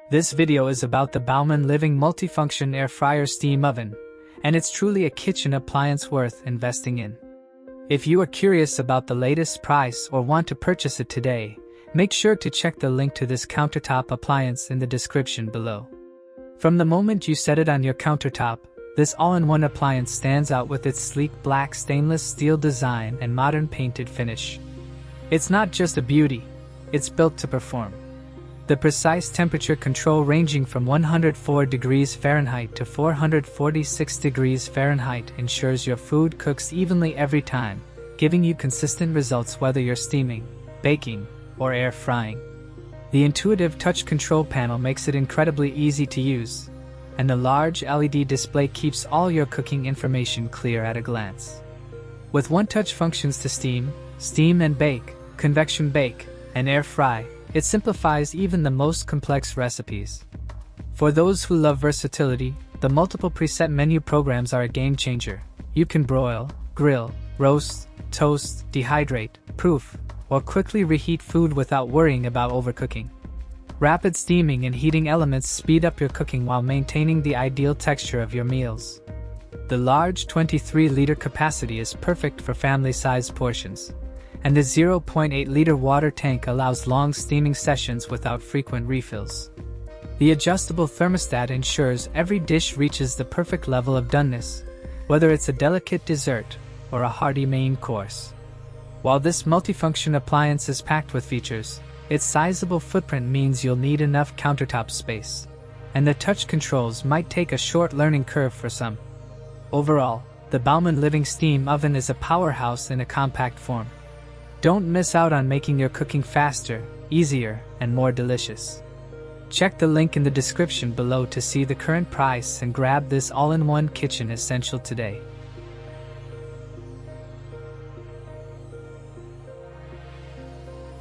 This video is about the Baumann Living Multifunction Air Fryer Steam Oven, and it's truly a kitchen appliance worth investing in. If you are curious about the latest price or want to purchase it today, make sure to check the link to this countertop appliance in the description below. From the moment you set it on your countertop, this all-in-one appliance stands out with its sleek black stainless steel design and modern painted finish. It's not just a beauty, it's built to perform. The precise temperature control ranging from 104 degrees Fahrenheit to 446 degrees Fahrenheit ensures your food cooks evenly every time, giving you consistent results whether you're steaming, baking, or air frying. The intuitive touch control panel makes it incredibly easy to use, and the large LED display keeps all your cooking information clear at a glance. With one-touch functions to steam and bake, convection bake, and air fry, it simplifies even the most complex recipes. For those who love versatility, the multiple preset menu programs are a game changer. You can broil, grill, roast, toast, dehydrate, proof, or quickly reheat food without worrying about overcooking. Rapid steaming and heating elements speed up your cooking while maintaining the ideal texture of your meals. The large 23-liter capacity is perfect for family-sized portions, and the 0.8-liter water tank allows long steaming sessions without frequent refills. The adjustable thermostat ensures every dish reaches the perfect level of doneness, whether it's a delicate dessert or a hearty main course. While this multifunction appliance is packed with features, its sizable footprint means you'll need enough countertop space, and the touch controls might take a short learning curve for some. Overall, the Baumann Living Steam Oven is a powerhouse in a compact form. Don't miss out on making your cooking faster, easier, and more delicious. Check the link in the description below to see the current price and grab this all-in-one kitchen essential today.